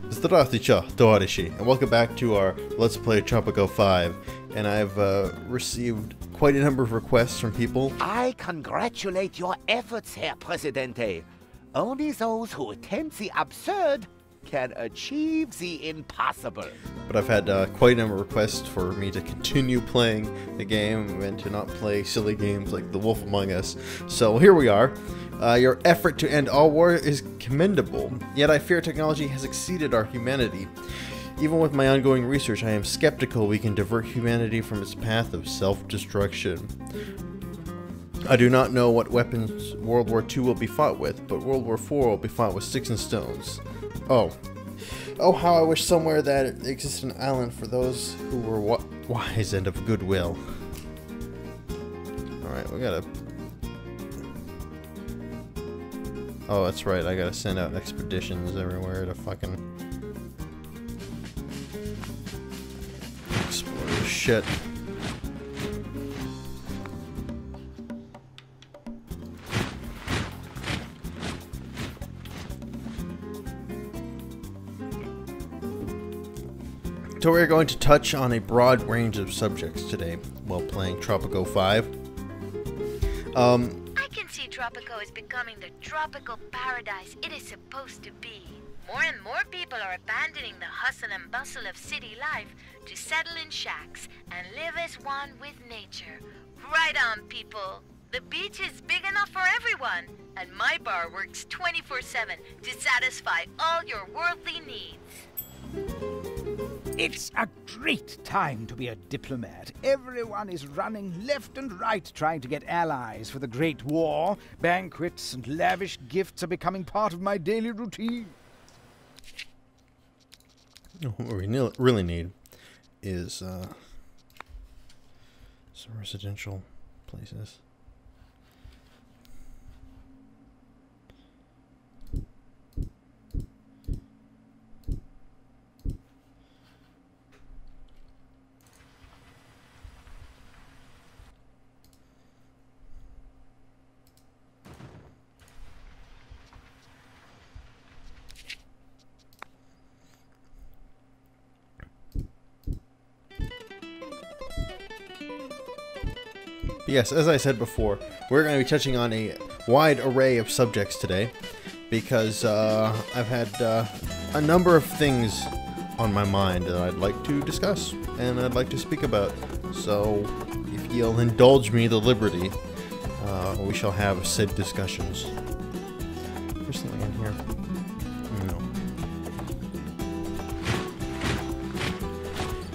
Здравствуйте, товарищи, and welcome back to our Let's Play Tropico 5. And I've received quite a number of requests from people. I congratulate your efforts, Herr Presidente. Only those who attempt the absurd can achieve the impossible. But I've had quite a number of requests for me to continue playing the game and to not play silly games like The Wolf Among Us. So here we are. Your effort to end all war is commendable, yet I fear technology has exceeded our humanity. Even with my ongoing research, I am skeptical we can divert humanity from its path of self-destruction. I do not know what weapons World War II will be fought with, but World War IV will be fought with sticks and stones. Oh, how I wish somewhere that existed an island for those who were wise and of goodwill. Alright, we gotta... Oh, that's right, I gotta send out expeditions everywhere to fucking... explore this shit. So we're going to touch on a broad range of subjects today while playing Tropico 5. I can see Tropico is becoming the tropical paradise it is supposed to be. More and more people are abandoning the hustle and bustle of city life to settle in shacks and live as one with nature. Right on, people. The beach is big enough for everyone, and my bar works 24/7 to satisfy all your worldly needs. It's a great time to be a diplomat. Everyone is running left and right trying to get allies for the Great War. Banquets and lavish gifts are becoming part of my daily routine. What we really need is some residential places. Yes, as I said before, we're going to be touching on a wide array of subjects today because I've had a number of things on my mind that I'd like to discuss and I'd like to speak about. So, if you'll indulge me the liberty, we shall have said discussions. There's something in here. No.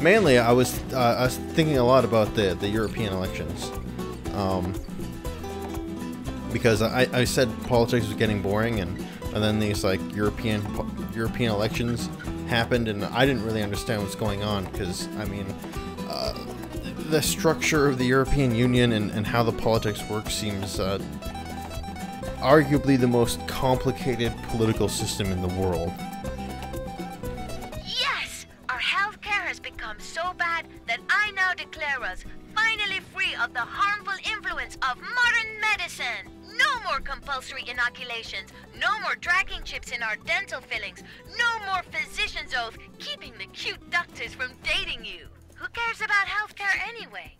Mainly, I was thinking a lot about the European elections. Because I said politics was getting boring, and then these like European elections happened, and I didn't really understand what's going on. Because I mean, the structure of the European Union and how the politics work seems arguably the most complicated political system in the world. Yes! Our healthcare has become so bad that I now declare us finally free of the harmful influence of modern medicine. No more compulsory inoculations, no more dragging chips in our dental fillings, no more physician's oath keeping the cute doctors from dating you. Who cares about healthcare anyway?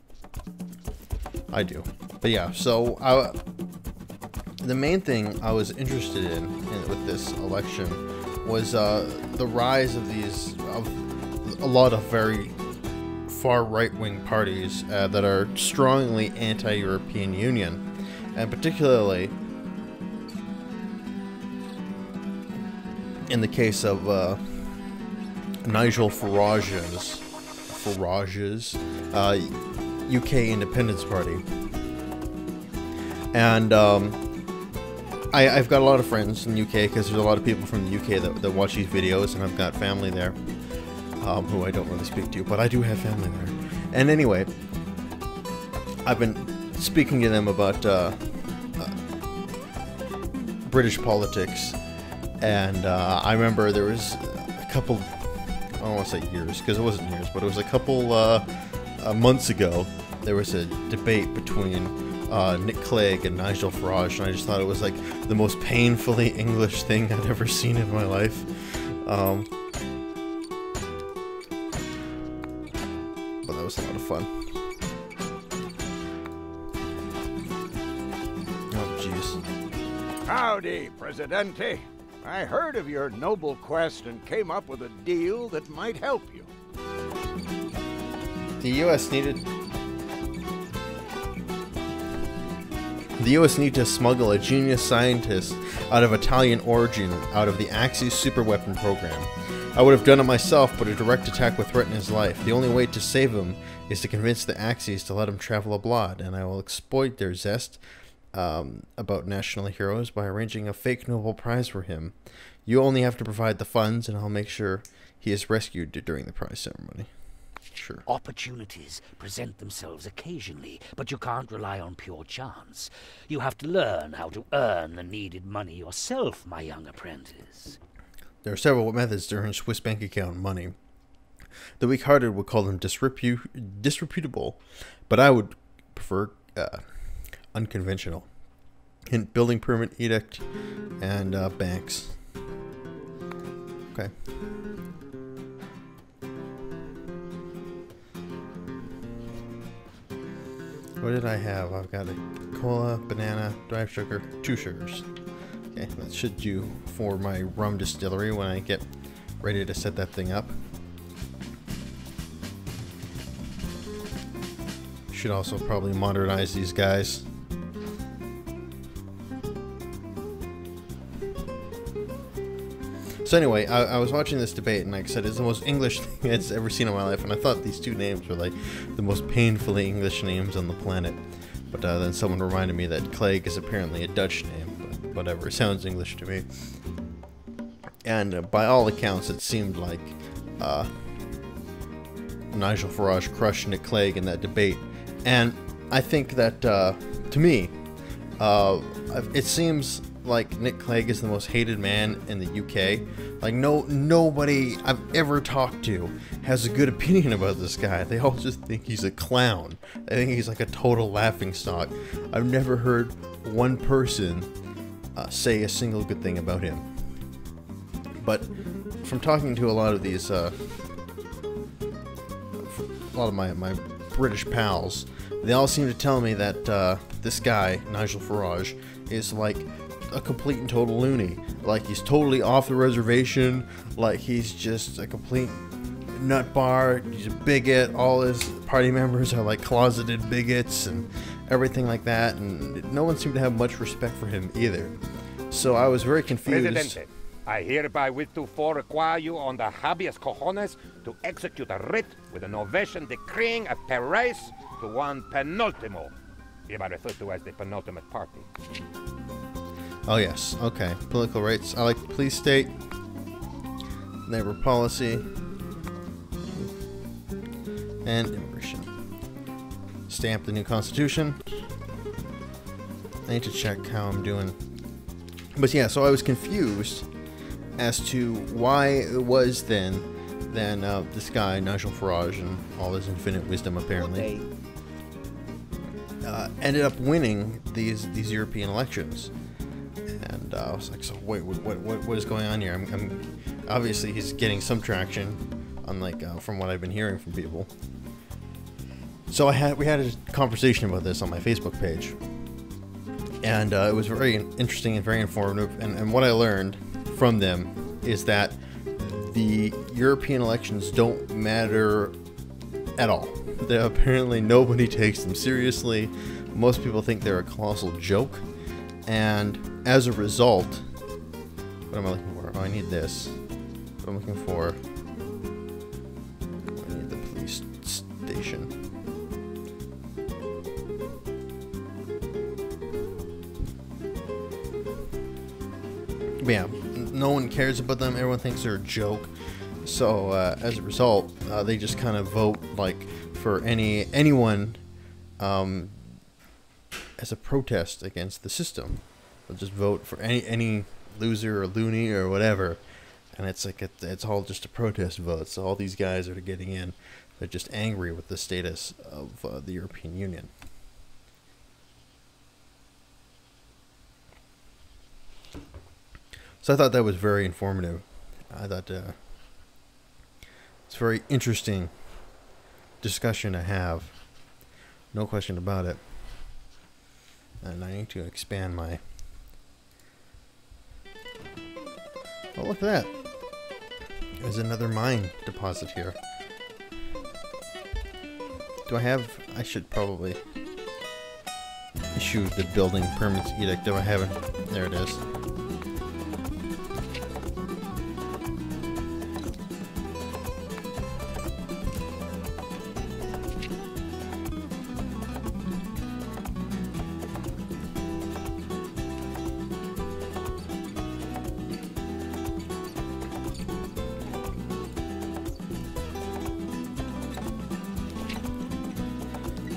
I do. But yeah, so the main thing I was interested in with this election was the rise of a lot of very far right-wing parties that are strongly anti-European Union, and particularly in the case of Nigel Farage's UK Independence Party. And I've got a lot of friends in the UK because there's a lot of people from the UK that watch these videos, and I've got family there. Who I don't really speak to, but I do have family there. And anyway, I've been speaking to them about British politics, and I remember there was a couple, I don't want to say years, because it wasn't years, but it was a couple months ago, there was a debate between Nick Clegg and Nigel Farage, and I just thought it was like the most painfully English thing I'd ever seen in my life. But that was a lot of fun. Oh, jeez. Howdy, Presidente. I heard of your noble quest and came up with a deal that might help you. The U.S. needed to smuggle a genius scientist out of Italian origin out of the Axis superweapon program. I would have done it myself, but a direct attack would threaten his life. The only way to save him is to convince the Axis to let him travel abroad, and I will exploit their zest about national heroes by arranging a fake Nobel Prize for him. You only have to provide the funds, and I'll make sure he is rescued during the prize ceremony. Sure. Opportunities present themselves occasionally, but you can't rely on pure chance. You have to learn how to earn the needed money yourself, my young apprentice. There are several methods to earn Swiss bank account money. The weak-hearted would call them disreputable, but I would prefer unconventional. Hint: building permit, edict, and banks. Okay. What did I have? I've got a cola, banana, dried sugar, 2 sugars. Okay, that should do for my rum distillery when I get ready to set that thing up. Should also probably modernize these guys. So anyway, I was watching this debate, and like I said, it's the most English thing I've ever seen in my life, and I thought these two names were like the most painfully English names on the planet. But then someone reminded me that Clegg is apparently a Dutch name, but whatever, it sounds English to me. And by all accounts, it seemed like Nigel Farage crushed Nick Clegg in that debate. And I think that, to me, it seems like Nick Clegg is the most hated man in the UK. Like nobody I've ever talked to has a good opinion about this guy. They all just think he's a clown. I think he's like a total laughingstock. I've never heard one person say a single good thing about him. But from talking to a lot of these, a lot of my British pals, they all seem to tell me that this guy, Nigel Farage, is like a complete and total loony. Like he's totally off the reservation, like he's just a complete nut bar, he's a bigot, all his party members are like closeted bigots and everything like that, and no one seemed to have much respect for him either. So I was very confused. Presidente, I hereby with to require you on the habeas cojones to execute a writ with an ovation decreeing a Paris to one penultimo, hereby referred to as the penultimate party. Oh yes, okay. Political rights. I like the police state, labor policy, and immigration. Stamp the new constitution. I need to check how I'm doing. But yeah, so I was confused as to why it was then this guy, Nigel Farage, and all his infinite wisdom apparently, ended up winning these European elections. And I was like, so wait, what is going on here? I'm obviously he's getting some traction, unlike from what I've been hearing from people. So we had a conversation about this on my Facebook page, and it was very interesting and very informative. And what I learned from them is that the European elections don't matter at all. That apparently nobody takes them seriously. Most people think they're a colossal joke. And as a result, what am I looking for? Oh, I need this. What I'm looking for, I need the police station. But yeah, no one cares about them. Everyone thinks they're a joke. So as a result, they just kind of vote like for anyone as a protest against the system. They'll just vote for any loser or loony or whatever, and it's like it's all just a protest vote. So all these guys are getting in. They're just angry with the status of the European Union. So I thought that was very informative I thought it's a very interesting discussion to have. No question about it. And I need to expand my... Oh, look at that. There's another mine deposit here. Do I have... I should probably issue the building permits edict. Do I have it? There it is.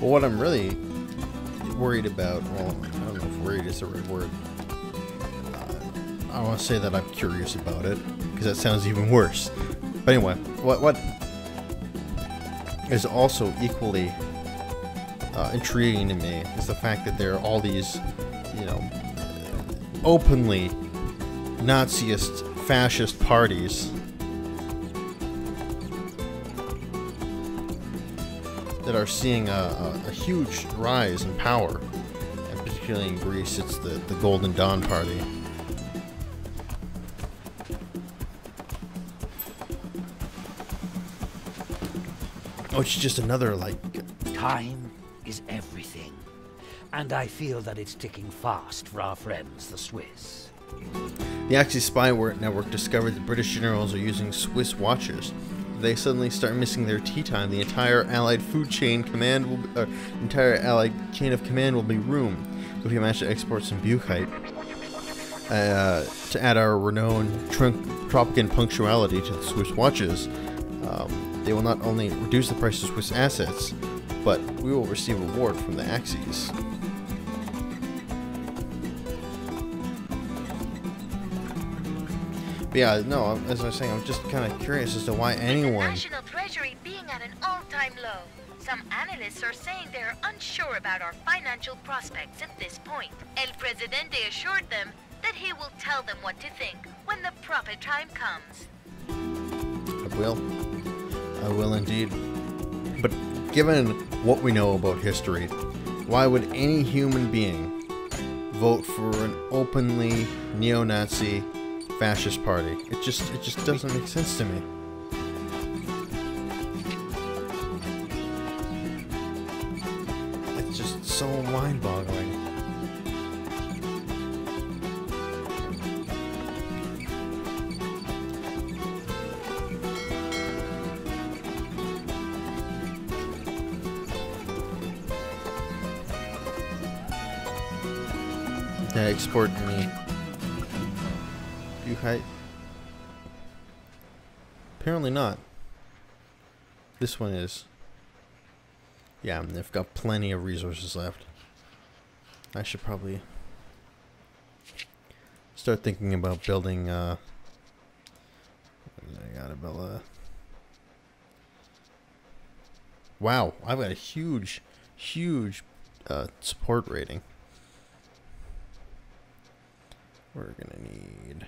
Well, what I'm really worried about, well, I don't know if worried is the right word. I don't want to say that I'm curious about it, because that sounds even worse. But anyway, what is also equally intriguing to me is the fact that there are all these, you know, openly Naziist, fascist parties that are seeing a huge rise in power, and particularly in Greece, it's the Golden Dawn Party. Oh, it's just another, like... Time is everything, and I feel that it's ticking fast for our friends, the Swiss. The Axis spy network discovered that British generals are using Swiss watches. They suddenly start missing their tea time. The entire Allied food chain command will entire Allied chain of command will be ruined if we manage to export some bauxite. To add our renowned Tropican punctuality to the Swiss watches, they will not only reduce the price of Swiss assets, but we will receive a reward from the Axis. But yeah, no, as I was saying, I'm just kind of curious as to why anyone... With the national treasury being at an all-time low, some analysts are saying they are unsure about our financial prospects at this point. El Presidente assured them that he will tell them what to think when the proper time comes. I will indeed. But given what we know about history, why would any human being vote for an openly neo-Nazi fascist party? It just doesn't make sense to me. It's just so mind-boggling. Can I export any bauxite? Apparently not. This one is. Yeah, they've got plenty of resources left. I should probably start thinking about building I gotta build a... Wow, I've got a huge support rating. We're gonna need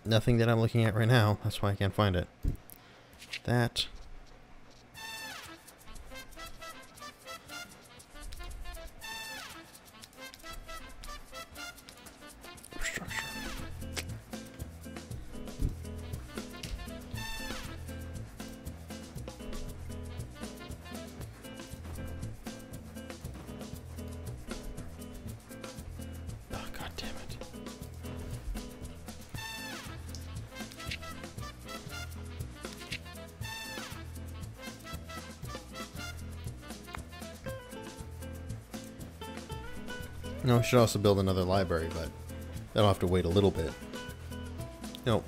nothing that I'm looking at right now. That's why I can't find it. That. Infrastructure. No, I should also build another library, but that'll have to wait a little bit. No,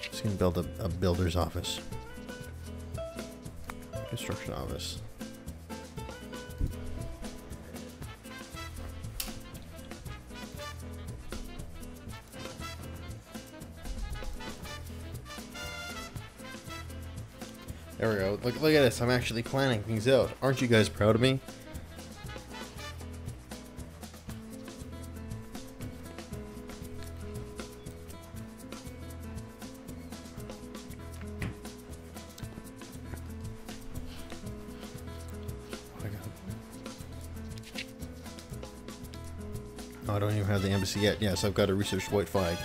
just gonna build a builder's office. Construction office. There we go. Look at this. I'm actually planning things out. Aren't you guys proud of me? Oh, I don't even have the embassy yet. Yes, I've got to research white flag.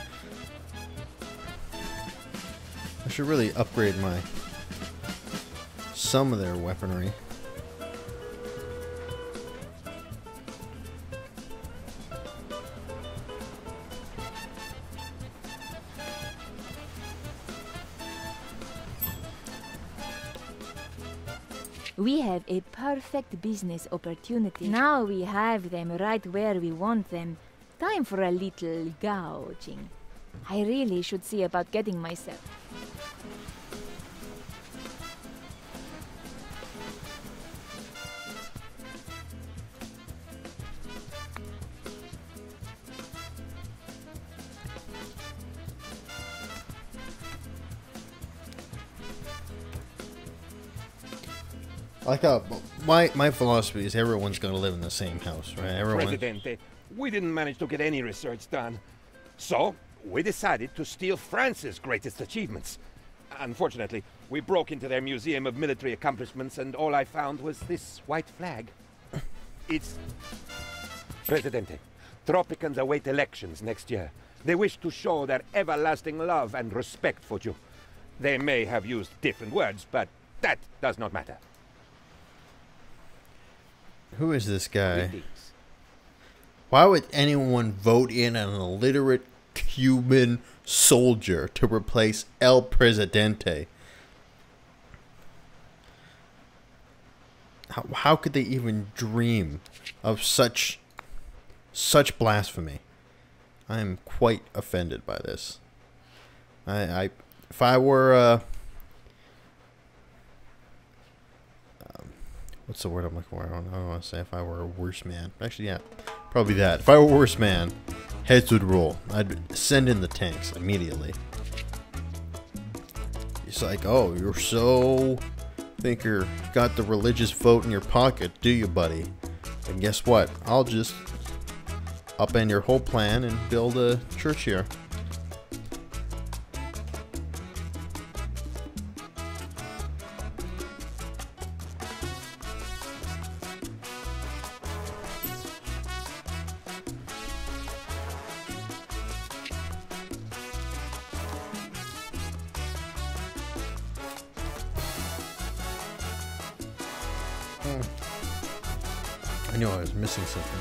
I should really upgrade some of their weaponry. We have a perfect business opportunity. Now we have them right where we want them. Time for a little gouging. I really should see about getting myself. Like my philosophy is everyone's gonna live in the same house, right? Everyone. Presidente, we didn't manage to get any research done. So, we decided to steal France's greatest achievements. Unfortunately, we broke into their Museum of Military Accomplishments and all I found was this white flag. It's... Presidente, Tropicans await elections next year. They wish to show their everlasting love and respect for you. They may have used different words, but that does not matter. Who is this guy? Why would anyone vote in an illiterate Cuban soldier to replace El Presidente? How could they even dream of such blasphemy? I am quite offended by this. If I were what's the word I'm looking for? I don't want to say if I were a worse man. Actually, yeah, probably that. If I were a worse man, heads would roll. I'd send in the tanks immediately. It's like, oh, you're so... think you got the religious vote in your pocket, do you, buddy? And guess what? I'll just upend your whole plan and build a church here. I knew I was missing something.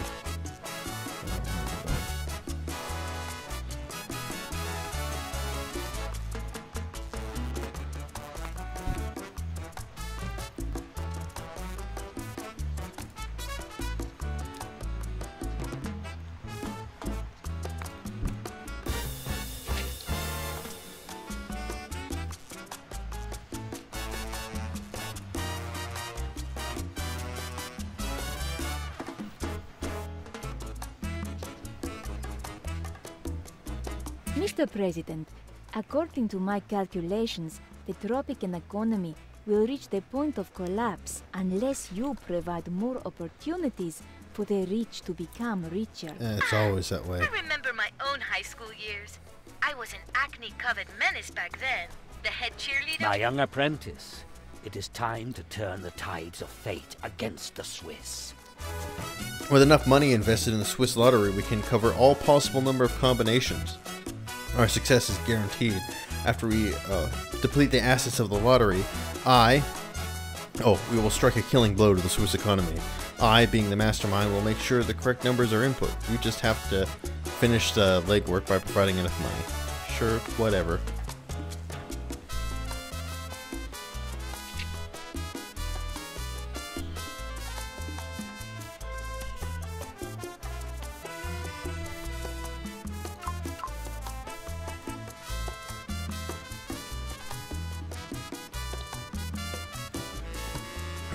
Mr. President, according to my calculations, the Tropican economy will reach the point of collapse unless you provide more opportunities for the rich to become richer. It's always that way. I remember my own high school years. I was an acne-covered menace back then. The head cheerleader... My young apprentice, it is time to turn the tides of fate against the Swiss. With enough money invested in the Swiss lottery, we can cover all possible number of combinations. Our success is guaranteed. After we deplete the assets of the lottery, we will strike a killing blow to the Swiss economy. I, being the mastermind, will make sure the correct numbers are input. We just have to finish the legwork by providing enough money. Sure, whatever.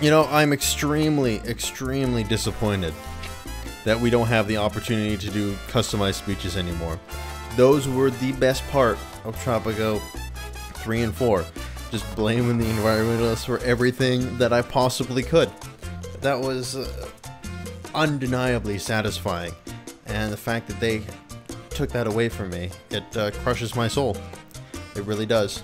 You know, I'm extremely disappointed that we don't have the opportunity to do customized speeches anymore. Those were the best part of Tropico 3 and 4. Just blaming the environmentalists for everything that I possibly could. That was undeniably satisfying. And the fact that they took that away from me, it crushes my soul. It really does.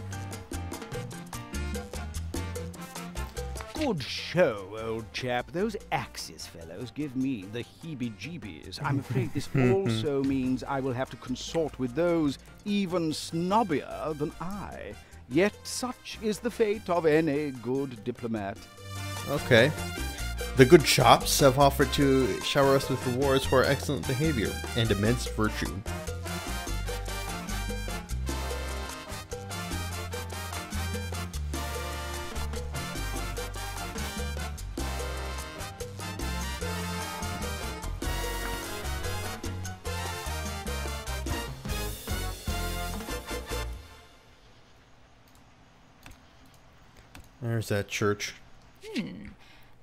Good show, old chap. Those Axis fellows give me the heebie-jeebies. I'm afraid this also means I will have to consort with those even snobbier than I. Yet such is the fate of any good diplomat. Okay. The good shops have offered to shower us with rewards for our excellent behavior and immense virtue. There's that church.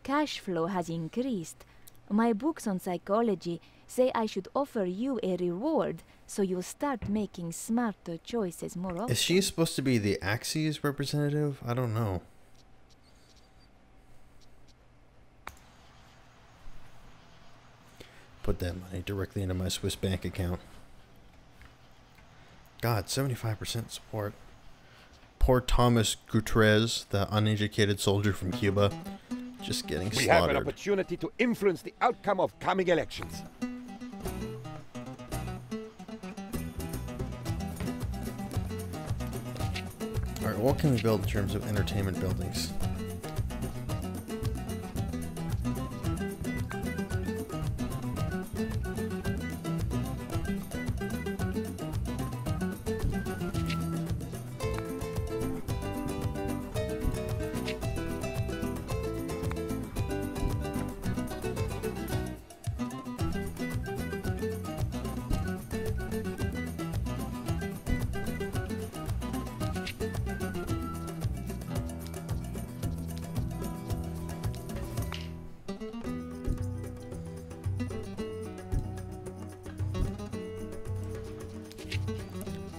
Cash flow has increased. My books on psychology say I should offer you a reward so you'll start making smarter choices more often. Is she supposed to be the Axis representative? I don't know. Put that money directly into my Swiss bank account. God, 75% support. Poor Thomas Gutierrez, the uneducated soldier from Cuba, just getting We have an slaughtered. opportunity to influence the outcome of coming elections. Alright, what can we build in terms of entertainment buildings?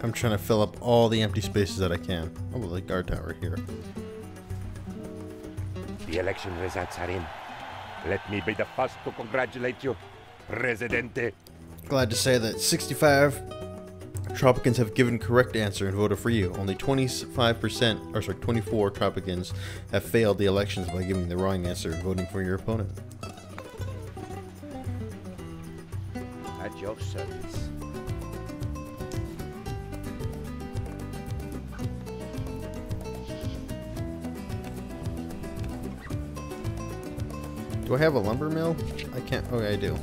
I'm trying to fill up all the empty spaces that I can. Oh, the guard tower here. The election results are in. Let me be the first to congratulate you, Presidente. Glad to say that 65 Tropicans have given correct answer and voted for you. Only 25%, or sorry, 24 Tropicans have failed the elections by giving the wrong answer and voting for your opponent. At your service. Do I have a lumber mill? I can't. Oh, yeah, I do.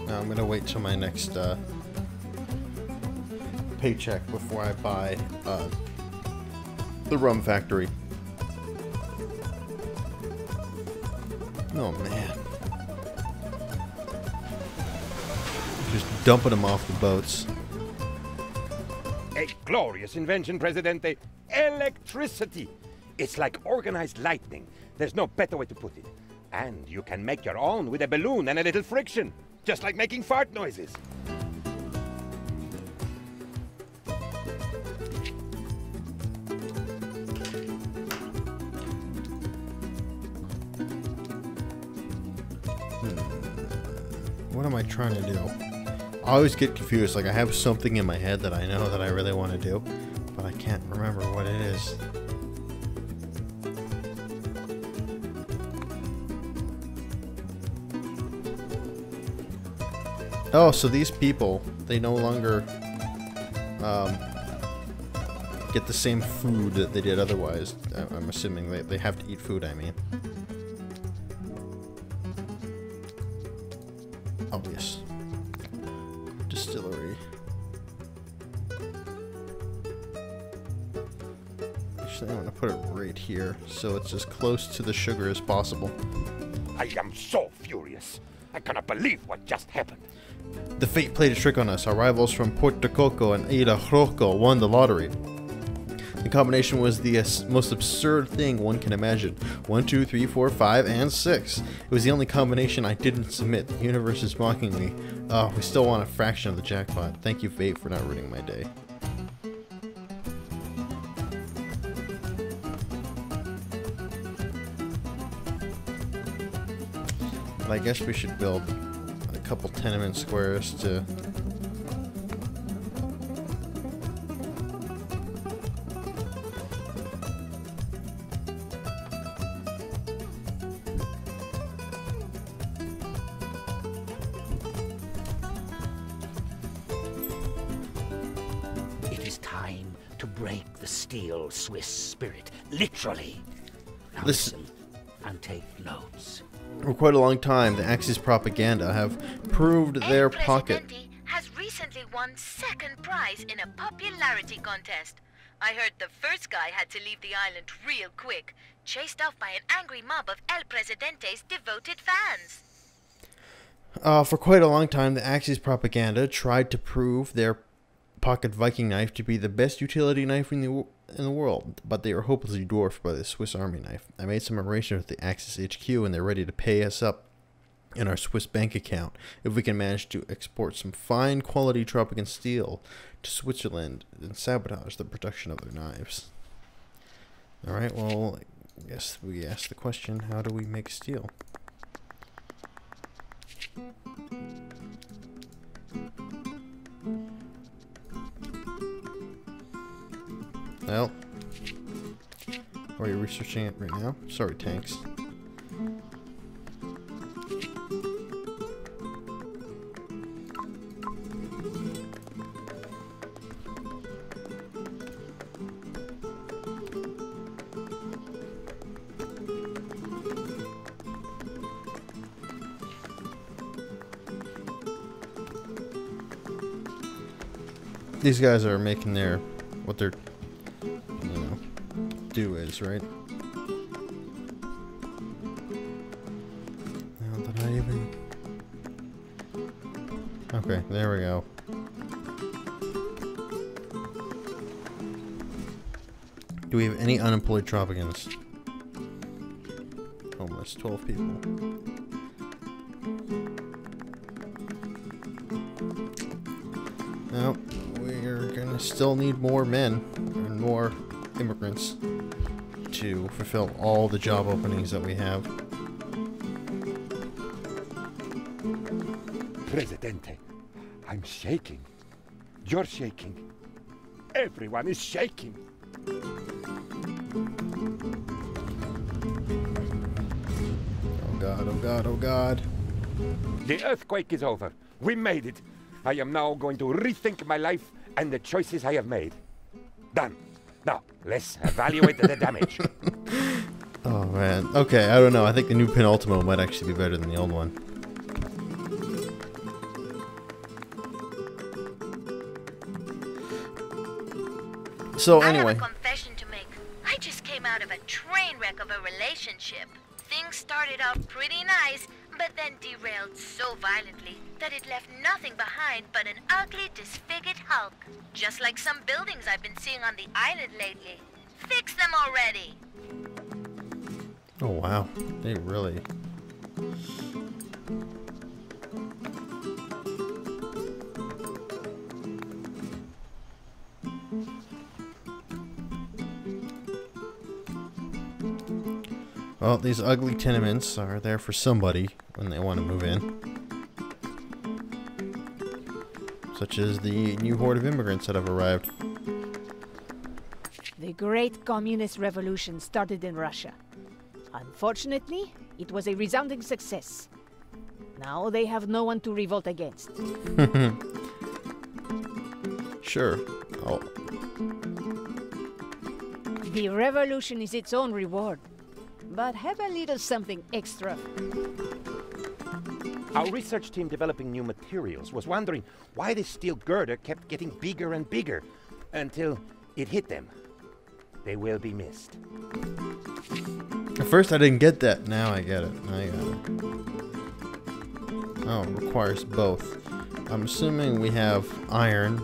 Now I'm gonna wait till my next paycheck before I buy the rum factory. Oh man. Just dumping them off the boats. A glorious invention, Presidente. Electricity. It's like organized lightning. There's no better way to put it. And you can make your own with a balloon and a little friction. Just like making fart noises. What am I trying to do? I always get confused. Like, I have something in my head that I know that I really want to do, but I can't remember what it is. Oh, so these people, they no longer get the same food that they did otherwise. I'm assuming they have to eat food, I mean. Obvious. Distillery. Actually, I'm going to put it right here so it's as close to the sugar as possible. I am so furious. I cannot believe what just happened. The fate played a trick on us. Our rivals from Puerto Coco and Ada Rojo won the lottery. The combination was the most absurd thing one can imagine. 1, 2, 3, 4, 5, and 6. It was the only combination I didn't submit. The universe is mocking me. Oh, we still want a fraction of the jackpot. Thank you, fate, for not ruining my day. I guess we should build a couple tenement squares to... It is time to break the steel Swiss spirit, literally. Now Listen. listen and take notes. For quite a long time, the Axis propaganda have proved their pocket. Presidente has recently won second prize in a popularity contest. I heard the first guy had to leave the island real quick, chased off by an angry mob of El Presidente's devoted fans. For quite a long time, the Axis propaganda tried to prove their pocket Viking knife to be the best utility knife in the world, but they were hopelessly dwarfed by the Swiss Army knife. I made some arrangements with the Axis HQ, and they're ready to pay us up in our Swiss bank account if we can manage to export some fine quality Tropican steel to Switzerland and sabotage the production of their knives. Alright, well, I guess we asked the question, how do we make steel? Well, are you researching it right now? Sorry, tanks. These guys are making their, what their, do is, right? Now that I even... Okay, there we go. Do we have any unemployed Tropicans? Homeless, 12 people. Well, we're gonna still need more men and more immigrants to fulfill all the job openings that we have. Presidente, I'm shaking. You're shaking. Everyone is shaking. Oh god, oh god, oh god. The earthquake is over. We made it. I am now going to rethink my life and the choices I have made. Done. Now, let's evaluate the damage. Oh man. Okay, I don't know. I think the new penultimo might actually be better than the old one. So I anyway. have a confession to make. I just came out of a train wreck of a relationship. Things started out pretty nice, but then derailed so violently that it left nothing behind but an ugly, disfigured hulk. Just like some buildings I've been seeing on the island lately. Fix them already! Oh wow. They really... Well, these ugly tenements are there for somebody when they want to move in. Such as the new horde of immigrants that have arrived. The Great Communist Revolution started in Russia. Unfortunately, it was a resounding success. Now they have no one to revolt against. Sure. Oh. The revolution is its own reward. But have a little something extra. Our research team developing new materials was wondering why the steel girder kept getting bigger and bigger until it hit them. They will be missed. At first I didn't get that. Now I get it. I got it. Oh, it requires both. I'm assuming we have iron